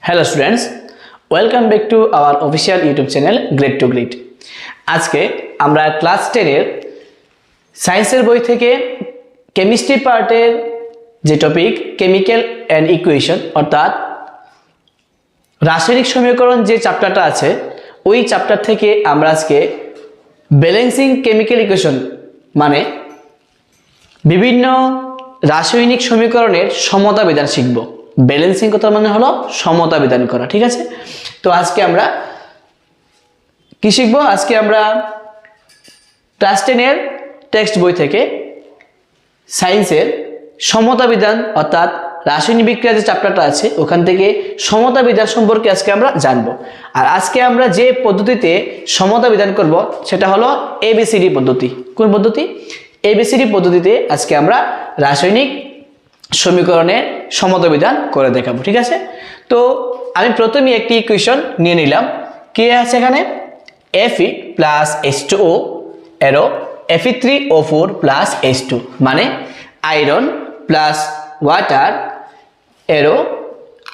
Hello students, welcome back to our official YouTube channel Grade to Grade. আজকে আমরা class 10 এর সায়েন্সের বই থেকে কেমিস্ট্রি পার্টের যে টপিক কেমিক্যাল এন্ড ইকুয়েশন অর্থাৎ রাসায়নিক সমীকরণ যে চ্যাপ্টারটা আছে ওই চ্যাপ্টার থেকে আমরা আজকে ব্যালেন্সিং কেমিক্যাল ইকুয়েশন মানে বিভিন্ন রাসায়নিক সমীকরণের সমতা বিধান শিখব। ব্যালেন্সিং কথা মানে হলো সমতা বিধান করা, ঠিক আছে? তো আজকে আমরা কি শিখবো? আজকে আমরা ক্লাস 10 এর টেক্সট বই থেকে সায়েন্সের সমতা বিধান অর্থাৎ রাসায়নিক বিক্রিয়া যে চ্যাপ্টারটা আছে ওখান থেকে সমতা বিধান সম্পর্কে আজকে আমরা জানবো। আর আজকে আমরা যে পদ্ধতিতে সমতা বিধান করব সেটা হলো এবিসিডি পদ্ধতি। কোন পদ্ধতি? এবিসিডি পদ্ধতিতে আজকে আমরা রাসায়নিক সমীকরণের সমতা বিধান করে দেখাবো, ঠিক আছে? তো আমি প্রথমে একটি ইকুয়েশন নিয়ে নিলাম। কি আছে এখানে? Fe প্লাস H2O এরো Fe3O4 প্লাস H2 মানে আয়রন প্লাস ওয়াটার এরো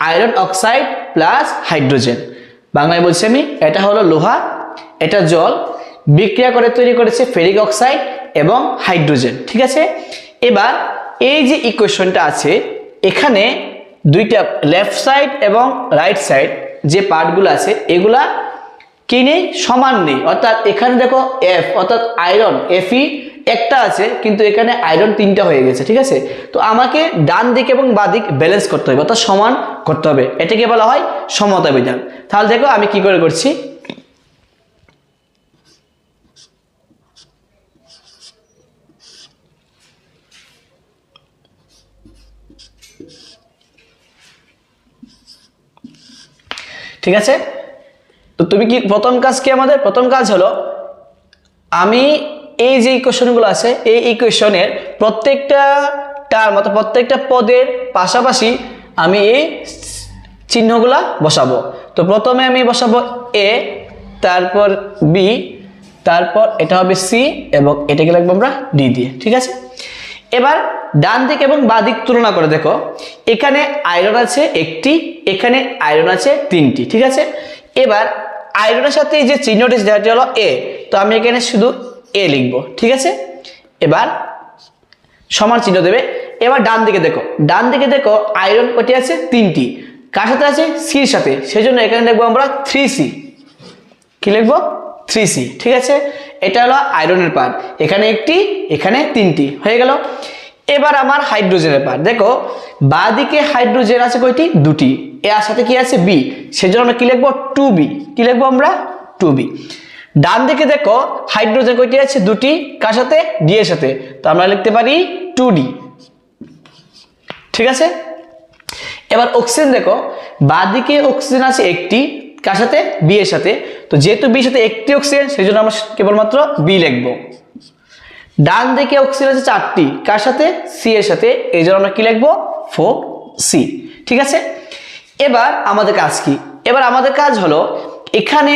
আয়রন অক্সাইড প্লাস হাইড্রোজেন। বাংলায় বলছি আমি, এটা হলো লোহা, এটা জল, বিক্রিয়া করে তৈরি করেছে ফেরিক অক্সাইড এবং হাইড্রোজেন, ঠিক আছে? এবার এই যে ইকুয়েশনটা আছে এখানে দুইটা লেফট সাইড এবং রাইট সাইড যে পার্টগুলো আছে এগুলা কি নেই? সমান নেই। অর্থাৎ এখানে দেখো F অর্থাৎ আয়রন Fe একটা আছে কিন্তু এখানে আয়রন তিনটা হয়ে গেছে, ঠিক আছে? তো আমাকে ডান দিক এবং বাঁ দিক ব্যালেন্স করতে হবে অর্থাৎ সমান করতে হবে। এটাকে বলা হয় সমতা বিধান। তাহলে দেখো আমি কি করে করছি। ঠিক আছে? তো তুমি কি প্রথম কাজ কি? আমাদের প্রথম কাজ হলো আমি এই যে ইকুয়েশনগুলো আছে এই ইকুয়েশনের প্রত্যেকটা টার্ম অর্থাৎ প্রত্যেকটা পদের পাশাপাশি আমি এই চিহ্নগুলা বসাবো। তো প্রথমে আমি বসাবো A, তারপর B, তারপর এটা হবে C এবং এটাকে লিখবো আমরা D দিয়ে, ঠিক আছে? এবার ডান দিক এবং বাঁ দিক তুলনা করে দেখো, এখানে আয়রন আছে একটি, এখানে আয়রন আছে তিনটি, ঠিক আছে? এবার আয়রনের সাথে এই যে চিহ্নটি যেটা হলো A, তো আমি এখানে শুধু A লিখবো, ঠিক আছে? এবার সমান চিহ্ন দেবে। এবার ডান দিকে দেখো, ডান দিকে দেখো আয়রন কটি আছে? তিনটি। কার সাথে আছে? সির সাথে, সেজন্য এখানে লিখবো আমরা 3C। কি লিখবো? 3C, ঠিক আছে? এটা হলো আয়রনের পার্ট, এখানে একটি, এখানে তিনটি, হয়ে গেল। এবার আমার হাইড্রোজেনের পার্ট দেখো, বাঁ দিকে হাইড্রোজেন আছে কয়টি? দুটি। এর সাথে কি আছে? B, সেজন্য আমরা কি লিখবো? 2B। কি লিখবো আমরা? 2B। ডান দিকে দেখো হাইড্রোজেন কয়টি আছে? দুটি। কার সাথে? D এর সাথে, তো আমরা লিখতে পারি 2D, ঠিক আছে? এবার অক্সিজেন দেখো, বাঁ দিকে অক্সিজেন আছে একটি। কার সাথে? B এর সাথে, তো যেহেতু B এর সাথে একটি অক্সিজেন সেজন্য আমরা কেবলমাত্র B লিখবো। ডান দিকে অক্সিজেন আছে চারটি। কার সাথে? C এর সাথে, এই জন্য আমরা কি লিখবো? 4C, ঠিক আছে? এবার আমাদের কাজ কি? এবার আমাদের কাজ হলো এখানে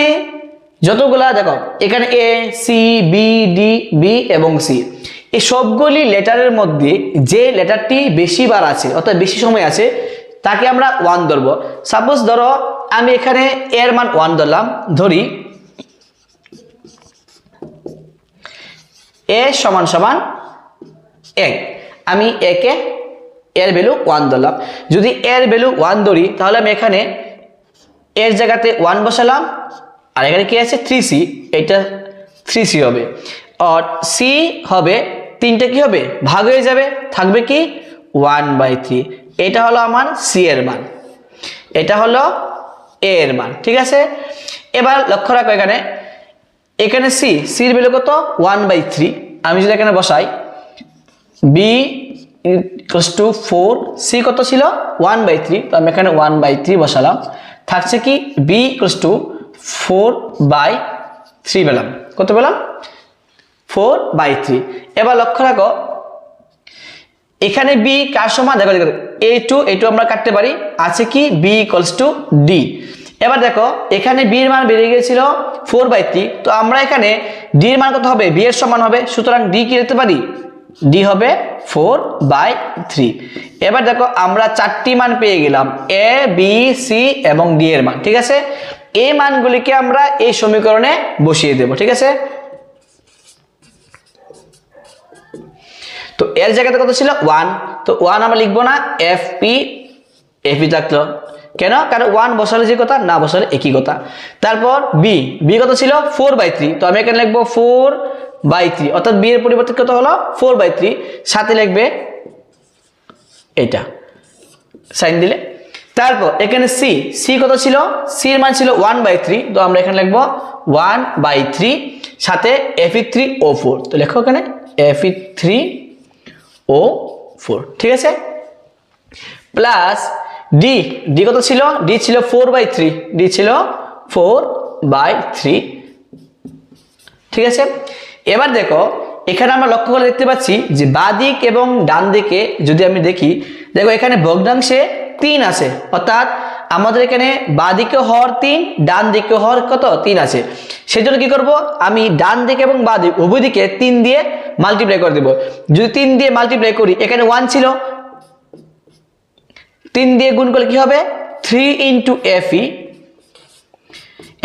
যতগুলা দেখো, এখানে A, C, B, D, B এবং C, এই সবগুলি লেটারের মধ্যে যে লেটারটি বেশি বার আছে অর্থাৎ বেশি সময় আছে তাকে আমরা 1 ধরবো। সাপোজ ধরো আমি এখানে এর মান 1 ধরলাম, ধরি A সমান সমান 1, আমি একে এর ভ্যালু 1 ধরলাম। যদি এর ভ্যালু 1 ধরি তাহলে আমি এখানে এর জায়গাতে 1 বসালাম, আর এখানে কি আছে? 3C, এটা 3C হবে। আর C হবে তিনটা, কি হবে? ভাগ হয়ে যাবে, থাকবে কি? 1/3। এটা হলো আমার C এর মান, এটা হলো A এর মান, ঠিক আছে? এবার লক্ষ্য রাখো এখানে এখানে C এর ভ্যালু কত? 1/3। আমি যদি এখানে বসাই B = 4, C কত ছিল? 1/3, তো আমি এখানে 1/3 বসালাম। থাকছে কি? B = 4/3 পেলাম। কত পেলাম? 4/3। এবার লক্ষ্য রাখো এখানে B কার সমান? দেখো A2 আমরা কাটতে পারি, আছে কি? B = D। এবার দেখো এখানে B এর মান বেড়ে গিয়েছিল 4/3, তো আমরা এখানে D এর মান কত হবে? B এর সমান হবে, সুতরাং D কি লিখতে পারি? ডি হবে 4/3। এবার দেখো আমরা চারটি মান পেয়ে গেলাম, এ বি সি এবং ডি এর মান। ঠিক আছে, এই মানগুলিকে আমরা এই সমীকরণে বসিয়ে দেব। ঠিক আছে, তো এর জায়গাতে কত ছিল 1, তো 1 আমরা লিখবো না, এফপি থাকলো। কেন? কারণ 1 বসালে যে কথা, না বসালে একই কথা। তারপর বি কত ছিল 4/3, তো আমি এখানে লিখবো 4/3, অর্থাৎ বি এর পরিবর্তে কত হলো 4/3, সাথে লিখবে এটা সাইন দিলে। তারপর এখানে সি কত ছিল, সি এর মান ছিল 1/3, তো আমরা এখানে লিখবো 1/3, সাথে Fe3O4, তো লেখো এখানে Fe3O4। ঠিক আছে, প্লাস ডি কত ছিল, ডি ছিল 4/3। ঠিক আছে, এবার দেখো এখানে আমরা লক্ষ্য করে দেখতে পাচ্ছি যে বাঁ দিক এবং ডান দিকে যদি আমি দেখি, দেখো এখানে ভগ্নাংশে 3 আছে, অর্থাৎ আমাদের এখানে বাঁ দিকে হর 3, ডান দিকে হর কত 3 আছে। সেজন্য কি করব, আমি ডান দিক এবং বাঁ দিক উভয় দিকে 3 দিয়ে মাল্টিপ্লাই করে দেব। যদি 3 দিয়ে মাল্টিপ্লাই করি, এখানে 1 ছিল, 3 দিয়ে গুণ করলে কি হবে 3 × Fe।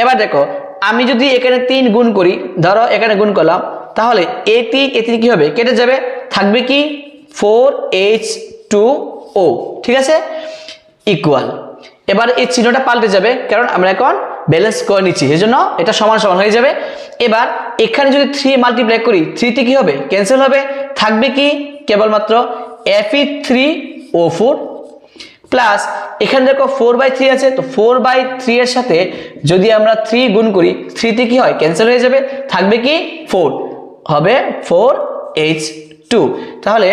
এবার দেখো আমি যদি এখানে 3 গুণ করি, ধরো এখানে গুণ করলাম, তাহলে এ3 কি হবে, কেটে যাবে, থাকবে কি 4H2O। ঠিক আছে, ইকুয়াল। এবার এই চিহ্নটা পাল্টে যাবে, কারণ আমরা এখন ব্যালেন্স করে নিচ্ছি, এজন্য এটা সমান সমান হয়ে যাবে। এবার এখানে যদি 3 মাল্টিপ্লাই করি, 3 তে কি হবে, ক্যান্সেল হবে, থাকবে কি কেবলমাত্র Fe3O4, প্লাস এখানে দেখো 4/3 আছে, তো 4/3 এর সাথে যদি আমরা 3 গুণ করি, 3 তে কি হয়, ক্যান্সেল হয়ে যাবে, থাকবে কি 4, হবে 4H2। তাহলে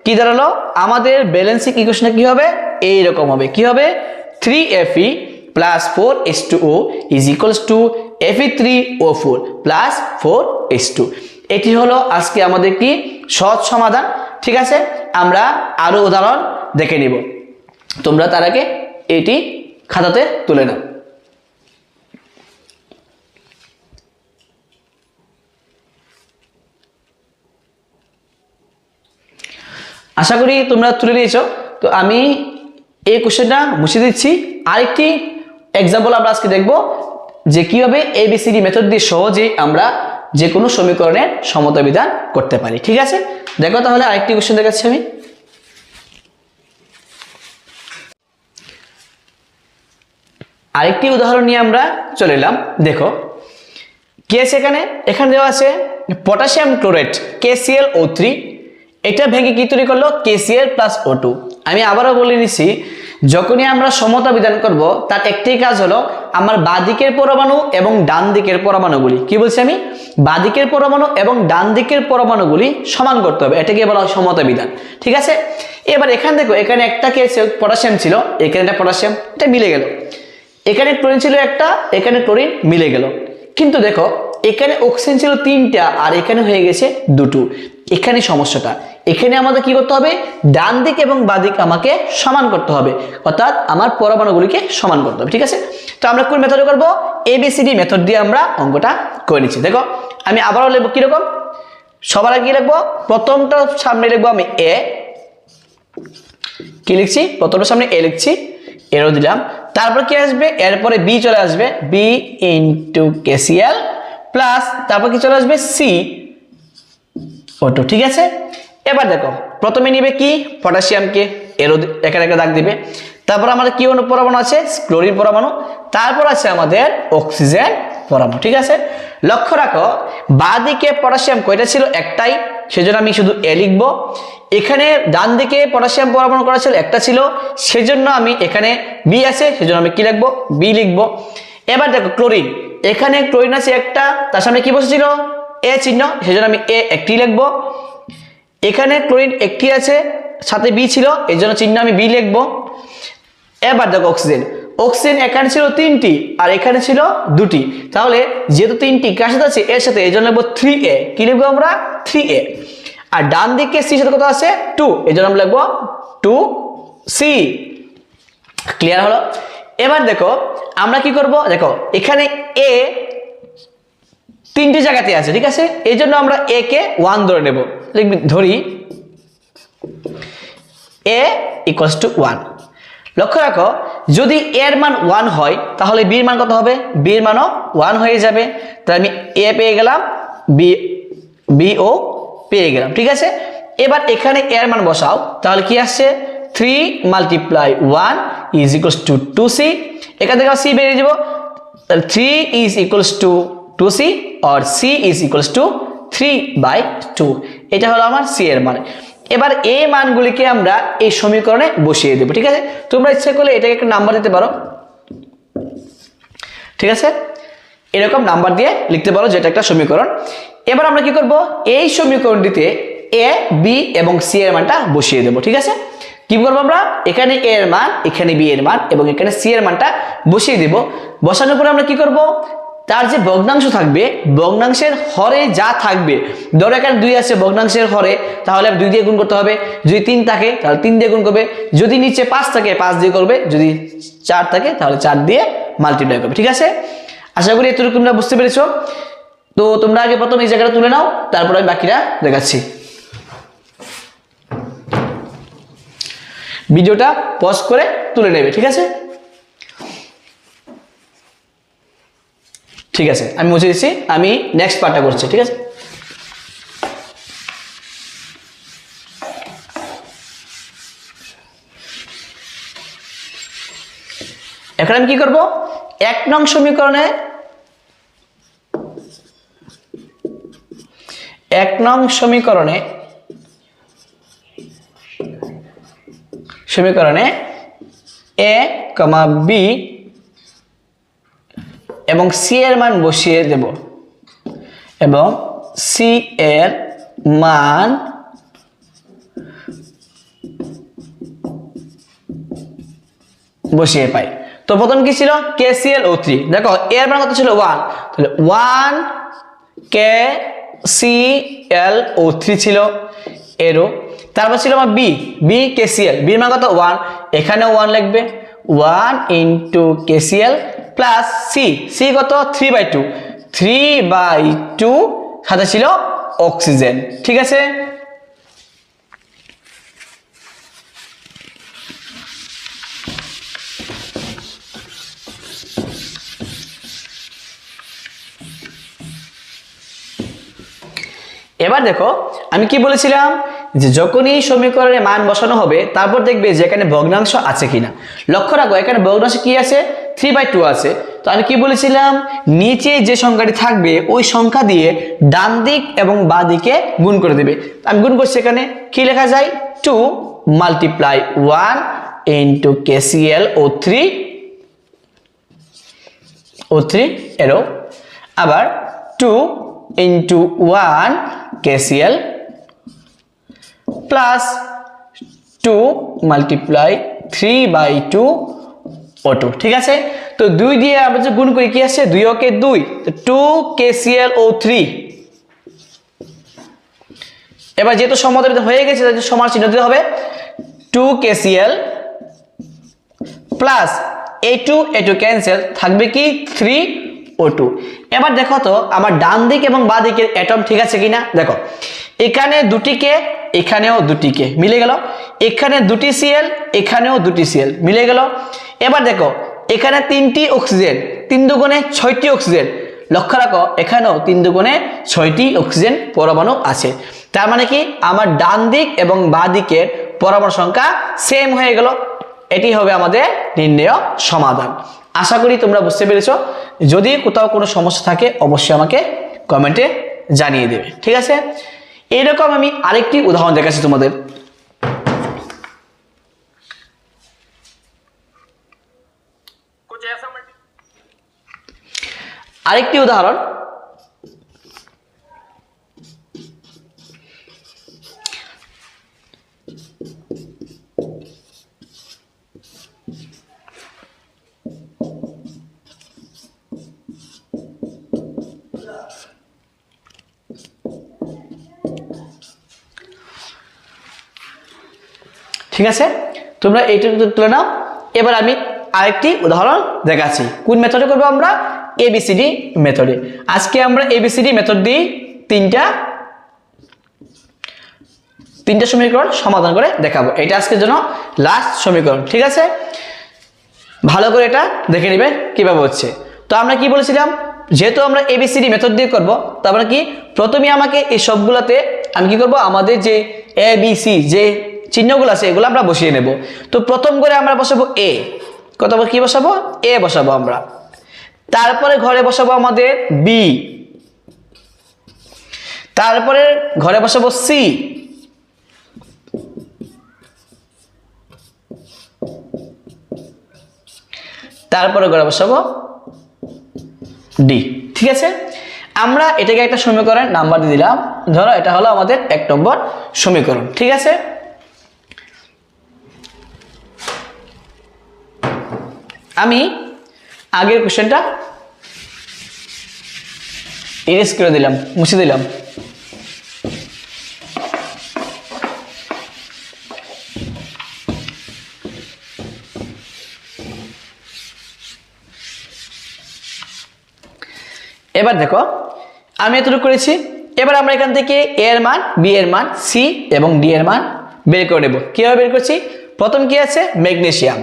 কি দাঁড়ালো, আমাদের ব্যালেন্সিং ইকুয়েশনটা কি হবে, এই রকম হবে, কি হবে 3Fe plus 4H2O is equals to Fe3O4 plus 4H2। এটি হলো আজকে আমাদের কি সহজ সমাধান। ঠিক আছে, আমরা আরো উদাহরণ দেখে নিব, তোমরা তার আগে এটি খাতাতে তুলে নাও। আশা করি তোমরা তুলে নিয়েছো। তো আমি এই কোশ্চেনটা মুছে দিচ্ছি। আরেকটি এক্সাম্পল আমরা আজকে দেখব যে কিভাবে এবিসিডি মেথড দিয়ে সহজেই আমরা যে কোনো সমীকরণের সমতা বিধান করতে পারি। ঠিক আছে, দেখো তাহলে আরেকটি কোশ্চেন দেখাচ্ছি আমি। আরেকটি উদাহরণ নিয়ে আমরা চলে এলাম। দেখো কি আছে এখানে দেওয়া আছে পটাশিয়াম ক্লোরাইড KClO3, এটা ভেঙে কি তৈরি করলো KCl + O2। আমি আবারও বলে নিচ্ছি, যখনই আমরা সমতা বিধান করব তার একটি কাজ হলো আমার বাঁ দিকের পরমাণু এবং ডান দিকের পরমাণুগুলি, কি বলছি আমি, বাঁ দিকের পরমাণু এবং ডান দিকের পরমাণুগুলি সমান করতে হবে, এটাকে বলা হয় সমতা বিধান। ঠিক আছে, এবার এখানে দেখো এখানে একটা পটাশিয়াম ছিল, এখানে একটা পটাশিয়াম, এটা মিলে গেল। এখানে ক্লোরিন ছিল একটা, এখানে ক্লোরিন মিলে গেল। কিন্তু দেখো এখানে অক্সিজেন ছিল 3টা আর এখানে হয়ে গেছে 2টো। এখানে সমস্যাটা, এখানে আমাদের কি করতে হবে, ডান দিক এবং বাঁ দিক আমাকে সমান করতে হবে, অর্থাৎ আমার পরমাণুগুলিকে সমান করতে হবে। ঠিক আছে, তো আমরা কোন মেথডে করব, এবিসিডি মেথড দিয়ে আমরা অঙ্কটা করে নিচ্ছি। দেখো আমি আবারও লিখবো কিরকম, সবার আগে লিখবো প্রথমটা সামনে লিখবো আমি এ, কি লিখছি, প্রথমটা সামনে এ লিখছি, এরও দিলাম। তারপর কি আসবে, এরপরে বি চলে আসবে, বি × KCl প্লাস তারপর কি চলে আসবে CO2। ঠিক আছে, এবার দেখো প্রথমে নিবে কি পটাশিয়ামকে, এরও এখানে একটা দাগ দিবে। তারপর আমাদের কি পরমাণু আছে, ক্লোরিন পরমাণু। তারপর আছে আমাদের অক্সিজেন পরমাণু। ঠিক আছে, লক্ষ্য রাখো বাঁ দিকে পটাশিয়াম কয়টা ছিল, একটাই, সেজন্য আমি শুধু এ লিখবো। এখানে ডান দিকে পটাশিয়াম পরমাণু করা ছিল, একটা ছিল, সেজন্য আমি এখানে বি আছে, সেজন্য আমি কি লিখবো, বি লিখবো। এবার দেখো ক্লোরিন, এখানে ক্লোরিন আছে একটা, তার সামনে কি বসেছিল এ চিহ্ন, সেজন্য আমি এ একটি লিখবো। এখানে ক্লোরিন একটি আছে, সাথে বি ছিল, এই জন্য চিহ্ন আমি বি লিখবো। এবার দেখো অক্সিজেন, অক্সিজেন এখানে ছিল 3টি আর এখানে ছিল 2টি, তাহলে যেহেতু 3টি কার সাথে আছে, এর সাথে, এই জন্য লিখবো 3A, কি লিখবো আমরা 3A। আর ডান দিকে সি সাথে কত আছে 2, এই জন্য আমরা লিখবো 2C। ক্লিয়ার হলো? এবার দেখো আমরা কি করব, দেখো এখানে এ 3টি জায়গাতে আছে, ঠিক আছে, এই জন্য আমরা এ কে 1 ধরে নেব। ধরি a ইকুয়ালস টু 1। লক্ষ্য রাখো যদি a এর মান 1 হয় তাহলে b এর মান কত হবে, b এর মানও 1 হয়ে যাবে। তাহলে আমি a পেয়ে গেলাম, b ও পেয়ে গেলাম, ঠিক আছে। এবার এখানে a এর মান বসাও, তাহলে কি আসছে 3 multiply 1 is equals to 2c। এখান থেকে c বেরিয়ে যাব, তাহলে 3 ইজ ইকুয়ালস টু 2c আর c ইজ ইকুয়ালস টু 3/2। এটা হলো আমার c এর মান। এবার এই মানগুলিকে আমরা এই সমীকরণে বসিয়ে দেব, ঠিক আছে। তোমরা ইচ্ছা করলে এটাকে একটা নাম্বার দিতে পারো, ঠিক আছে, এরকম নাম্বার দিয়ে লিখতে পারো যেটা একটা সমীকরণ। এবার আমরা কি করব, এই সমীকরণটিতে a b এবং c এর মানটা বসিয়ে দেব, ঠিক আছে। কি করবো আমরা, এখানে a এর মান, এখানে b এর মান এবং এখানে c এর মানটা বসিয়ে দেব। বসানোর পরে আমরা কি করব, তার যে ভগ্নাংশ থাকবে, ভগ্নাংশের হরে যা থাকবে, ধরো এখানে 2 আছে ভগ্নাংশের হরে, তাহলে 2 দিয়ে গুণ করতে হবে। যদি 3 থাকে তাহলে 3 দিয়ে গুণ করবে, যদি নিচে 5 থাকে 5 দিয়ে করবে, যদি 4 থাকে তাহলে 4 দিয়ে মাল্টিপ্লাই করবে, ঠিক আছে। আশা করি এতটুকু তোমরা বুঝতে পেরেছো। তো তোমরা আগে প্রথমে এই জায়গাটা তুলে নাও, তারপর আমি বাকিটা দেখাচ্ছি। ভিডিওটা পজ করে তুলে নেবে, ঠিক আছে। ঠিক আছে, আমি মুছে দিচ্ছি, আমি নেক্সট পার্টটা করছি, ঠিক আছে। এখন আমি কি করব, 1 নং সমীকরণে 1 নং সমীকরণে a, b এবং c এর মান বসিয়ে দেব এবং c এর মান বসিয়ে পাই। তো প্রথম কি ছিল, KCL ও 3। দেখো এর মান কত ছিল 1, তাহলে 1 KCL ও 3 ছিল এরও। তারপর ছিল আমার b KCL, b এর মান কত 1, এখানেও 1 লিখবে, 1 ইনটু KCL প্লাস c কত 3/2 সাথে ছিল অক্সিজেন, ঠিক আছে। এবার দেখো আমি কি বলেছিলাম, যে যখনই সমীকরণে মান বসানো হবে তারপর দেখবে যে এখানে ভগ্নাংশ আছে কিনা। লক্ষ্য রাখো এখানে ভগ্নাংশ কি আছে, 3/2 আছে। তো আমি কি বলেছিলাম, নিচে যে সংখ্যাটি থাকবে ওই সংখ্যা দিয়ে ডান দিক এবং বাঁ দিকে গুণ করে দেবে। আমি গুণ করছি, এখানে কি লেখা যায়, 2 মাল্টিপ্লাই 1 ইনটু KCL ও 3 এরো, আবার 2 into 1 KCL plus 2 multiply 3/2 O2, ঠিক আছে। তো 2 দিয়ে আমরা যে গুণ করি কি আসছে, 2 ওকে 2, তো 2 KCL ও 3। এবার যেহেতু সমান্তরাল হয়ে গেছে তাহলে সমান চিহ্ন দিতে হবে, 2 KCL প্লাস A2 ক্যান্সেল, থাকবে কি 3 O2। এবার দেখো তো আমার ডান দিক এবং বাঁ দিকের অ্যাটম ঠিক আছে কিনা। দেখো এখানে 2টি K, এখানেও 2টি K মিলে গেল, এখানে 2টি Cl, এখানেও 2টি Cl মিলে গেল। এবার দেখো এখানে 3টি অক্সিজেন, 3 দুগুণে 6টি অক্সিজেন। লক্ষ্য রাখো এখানেও 3 দুগুণে 6টি অক্সিজেন পরমাণু আছে। তার মানে কি আমার ডান দিক এবং বাঁ দিকের পরমাণু সংখ্যা সেম হয়ে গেল। এটি হবে আমাদের নির্ণেয় সমাধান। আশা করি তোমরা বুঝতে পেরেছো। যদি কোথাও কোনো সমস্যা থাকে অবশ্যই আমাকে কমেন্টে জানিয়ে দেবে, ঠিক আছে। এরকম আমি আরেকটি উদাহরণ দেখাচ্ছি তোমাদের। আরেকটি উদাহরণ, ঠিক আছে, তোমরা এইটা তুলে নাও। এবার আমি আরেকটি উদাহরণ দেখাচ্ছি। কোন মেথডে করবো আমরা, ABCD মেথডে। আজকে আমরা ABCD মেথড দিই 3টা। তিনটা সমীকরণ সমাধান করে দেখাবো। এটা আজকের জন্য লাস্ট সমীকরণ, ঠিক আছে? ভালো করে এটা দেখে নেবে কিভাবে হচ্ছে। তো আমরা কি বলেছিলাম, যেহেতু আমরা এবিসিডি মেথড দিয়ে করব, তারপরে কি প্রথমে আমাকে এই সবগুলোতে আমি কি করব, আমাদের যে এ বি সি যে চিহ্নগুলো আছে এগুলো আমরা বসিয়ে নেব। তো প্রথম করে আমরা বসাবো এ, কত কি বসাবো, এ বসাবো আমরা। তারপরে ঘরে বসাবো আমাদের বি, তারপরে ঘরে বসাবো সি, তারপরে ঘরে বসাবো ডি, ঠিক আছে? আমরা এটাকে একটা সমীকরণ নাম্বার দিয়ে দিলাম, ধরো এটা হলো আমাদের 1 নম্বর সমীকরণ, ঠিক আছে? আমি আগের কোশ্চেনটা ইরেজ করে দিলাম, মুছে দিলাম। এবার দেখো আমি এতটুকু করেছি। এবার আমরা এখান থেকে এ এর মান, বি এর মান, সি এবং ডি এর মান বের করে নেব। কিভাবে বের করছি, প্রথম কি আছে ম্যাগনেসিয়াম,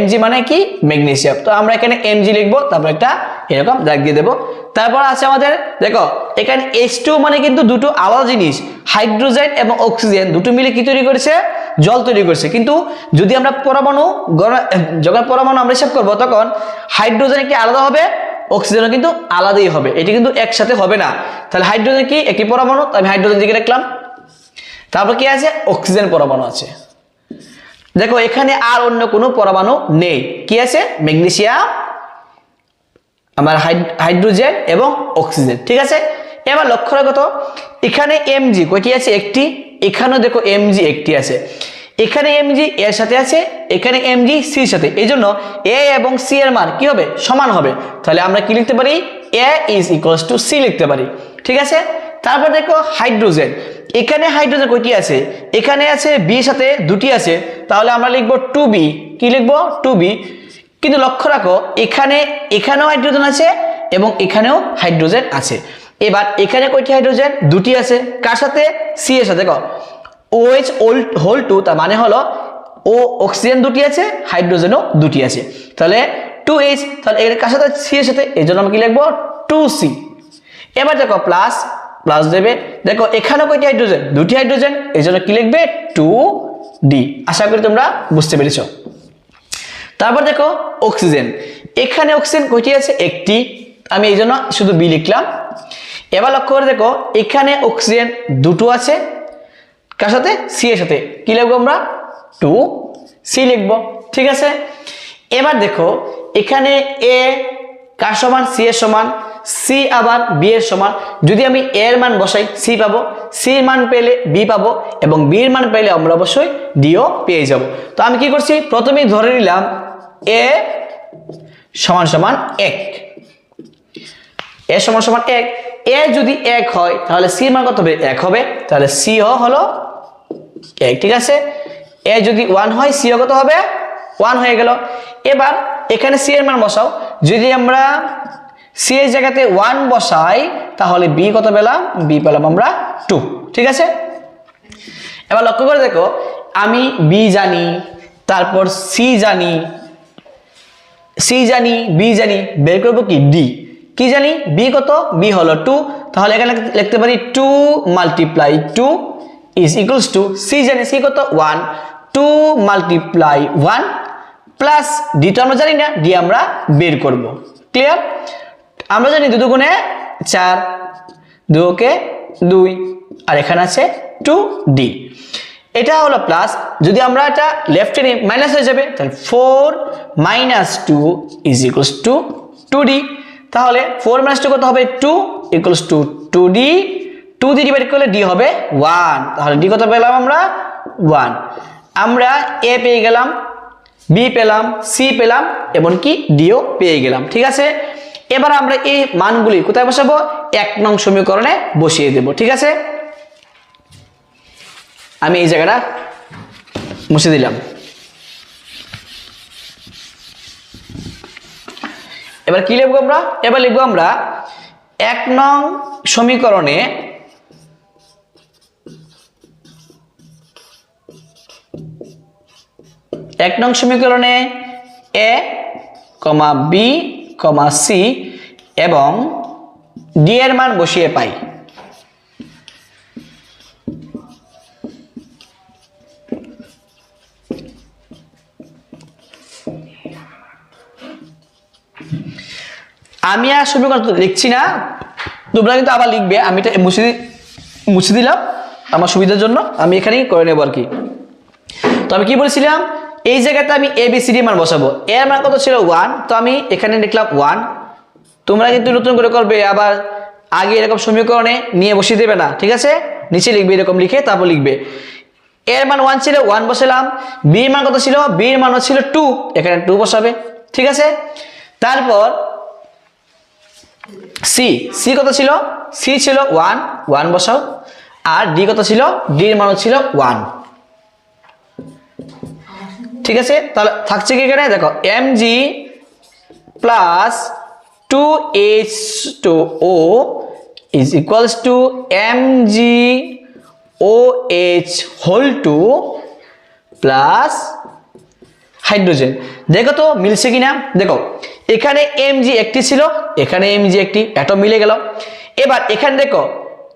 Mg মানে কি ম্যাগনেসিয়াম, তো আমরা এখানে Mg লিখবো, তারপর একটা এরকম দাগ দিয়ে দেবো। তারপর আছে আমাদের দেখো এখানে H2 মানে কিন্তু দুটো আলাদা জিনিস, হাইড্রোজেন এবং অক্সিজেন দুটো মিলে কি তৈরি করেছে, জল তৈরি করছে। কিন্তু যদি আমরা পরমাণু যখন পরমাণু আমরা হিসাব করবো তখন হাইড্রোজেন একটি আলাদা হবে, অক্সিজেনও কিন্তু আলাদাই হবে, এটি কিন্তু একসাথে হবে না। তাহলে হাইড্রোজেন কি একটি পরমাণু, আমি হাইড্রোজেন দিকে রাখলাম। তারপর কি আছে, অক্সিজেন পরমাণু আছে। দেখো এখানে আর অন্য কোনো পরমাণু নেই, কি আছে ম্যাগনেসিয়াম, আমার হাইড্রোজেন এবং অক্সিজেন, ঠিক আছে? এবার লক্ষ্য রাখো তো এখানে Mg কয়টি আছে, একটি, এখানেও দেখো Mg একটি আছে, এখানে Mg এর সাথে আছে, এখানে Mg সির সাথে, এই জন্য এ এবং সি এর মান কি হবে, সমান হবে। তাহলে আমরা কি লিখতে পারি, এ ইজ ইকুয়ালস টু সি লিখতে পারি, ঠিক আছে? তারপর দেখো হাইড্রোজেন, এখানে হাইড্রোজেন কয়টি আছে, এখানে আছে বি এর সাথে দুটি আছে, তাহলে আমরা লিখবো 2b, কি লিখবো 2b। কিন্তু লক্ষ্য রাখো এখানেও হাইড্রোজেন আছে এবং এখানেও হাইড্রোজেন আছে। এবার এখানে কয়টি হাইড্রোজেন, দুটি আছে, কার সাথে, সি এর সাথে। OH হোল 2, তার মানে হলো ও অক্সিজেন দুটি আছে, হাইড্রোজেনও দুটি আছে, তাহলে 2H, তাহলে এর কার সাথে, সি এর সাথে, এই জন্য আমরা কি লিখবো 2C। এবার দেখো প্লাস প্লাস দেবে, দেখো এখানেও কয়টি হাইড্রোজেন, দুটি হাইড্রোজেন, এই জন্য কি লিখবে 2D। আশা করি তোমরা বুঝতে পেরেছো। তারপর দেখো অক্সিজেন, এখানে অক্সিজেন কয়টি আছে, একটি, আমি এই জন্য শুধু বি লিখলাম। এবার লক্ষ্য করে দেখো এখানে অক্সিজেন দুটো আছে, কার সাথে, সি এর সাথে, কি লিখবো আমরা 2C লিখবো, ঠিক আছে? এবার দেখো এখানে এ কার সমান, সি এর সমান, সি আবার বি এর সমান, যদি আমি এ এর মান বসাই সি পাবো, সি এর মান পেলে বি পাবো এবং বি এর মান পেলে আমরা অবশ্যই ডিও পেয়ে যাব। তো আমি কি করছি, প্রথমেই ধরে নিলাম এ সমান সমান 1, এ সমান সমান 1, এ যদি 1 হয় তাহলে সি এর মান কত হবে, 1 হবে, তাহলে সি হলো 1, ঠিক আছে? এ যদি 1 হয় সি কত হবে, 1 হয়ে গেল। এবার এখানে সি এর মান বসাও, যদি আমরা সি এর জায়গাতে 1 বসাই তাহলে বি কত পেলাম, বি পেলাম আমরা 2, ঠিক আছে? এবার লক্ষ্য করে দেখো আমি বি জানি, তারপর সি জানি, বি জানি, বের করবো কি ডি, কি জানি বি কত, বি হলো 2, তাহলে এখানে লিখতে পারি 2 multiply 2 is equals to, C জানি সি কত 1, 2 মাল্টিপ্লাই 1 প্লাস ডি তো আমরা জানি না, ডি আমরা বের করব, ক্লিয়ার? আমরা জানি 2 দুগুণে 4, 2 কে 2, আর এখানে আছে 2D, এটা হলো প্লাস। যদি আমরা এটা লেফটে নিই মাইনাস হয়ে যাবে, তাহলে 4 - 2 ইজ ইকুয়ালস টু 2D, তাহলে 4 - 2 কত হবে, 2 ইকুয়ালস টু 2D, 2 দিয়ে ডিভাইড করলে ডি হবে 1, তাহলে ডি কত পেলাম আমরা 1। আমরা এ পেয়ে গেলাম, বি পেলাম, সি পেলাম, এমনকি ডিও পেয়ে গেলাম, ঠিক আছে? এবার আমরা এই মানগুলি কোথায় বসাবো, 1 নং সমীকরণে বসিয়ে দেব, ঠিক আছে? আমি এই জায়গাটা মুছে দিলাম। এবার কি লিখবো আমরা, এবার লিখবো আমরা 1 নং সমীকরণে 1 নং সমীকরণে a, b, c এবং d এর মান বসিয়ে পাই। আমি আর সমীকরণ লিখছি না, তোমরা কিন্তু আবার লিখবে। আমি এটা মুছে দিলাম আমার সুবিধার জন্য, আমি এখানেই করে নেব আর কি। তো আমি কি বলেছিলাম, এই জায়গাতে আমি ABCD মান বসাবো। এর মান কত ছিল 1, তো আমি এখানে লিখলাম 1। তোমরা কিন্তু নতুন করে করবে, আবার আগে এরকম সমীকরণে নিয়ে বসিয়ে দেবে না, ঠিক আছে? নিচে লিখবে এরকম লিখে, তারপর লিখবে এর মান 1 ছিল, 1 বসালাম। b এর মান কত ছিল, b এর মান ছিল 2, এখানে 2 বসাবে, ঠিক আছে? তারপর c কত ছিল, c ছিল 1, 1 বসাও। আর d কত ছিল, d এর মান ছিল 1, ঠিক আছে? তাহলে থাকছে কি এখানে দেখো, mg plus 2H2O is equals to MgOH whole 2 plus hydrogen. দেখো তো মিলছে কিনা, দেখো এখানে Mg একটি ছিল, এখানে Mg একটি, অ্যাটম মিলে গেল। এবার এখানে দেখো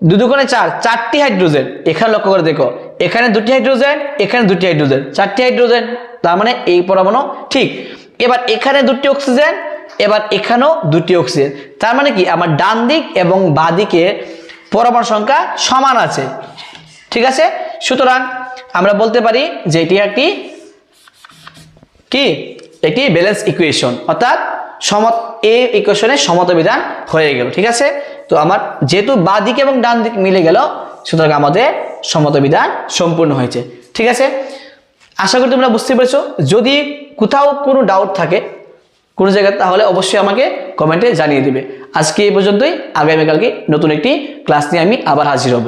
2 দুগুণে 4, 4টি হাইড্রোজেন। এখানে লক্ষ্য করে দেখো, এখানে 2টি হাইড্রোজেন, এখানে 2টি হাইড্রোজেন, 4টি হাইড্রোজেন, তার মানে এই পরমাণু ঠিক। এবার এখানে 2টি অক্সিজেন, এবার এখানেও 2টি অক্সিজেন, তার মানে কি আমার ডান দিক এবং বাঁ দিকের পরমাণু সংখ্যা সমান আছে, ঠিক আছে? সুতরাং আমরা বলতে পারি যে এটি একটি ব্যালেন্স ইকুয়েশন, অর্থাৎ এই ইকুয়েশনের সমতা বিধান হয়ে গেল, ঠিক আছে? তো আমার যেহেতু বাঁ দিক এবং ডান দিক মিলে গেল, সুতরাং আমাদের সমতা বিধান সম্পূর্ণ হয়েছে, ঠিক আছে? আশা করি তোমরা বুঝতে পেরেছো। যদি কোথাও কোনো ডাউট থাকে কোনো জায়গায়, তাহলে অবশ্যই আমাকে কমেন্টে জানিয়ে দিবে। আজকে এই পর্যন্তই, আগামীকালকে নতুন একটি ক্লাস নিয়ে আমি আবার হাজির হব।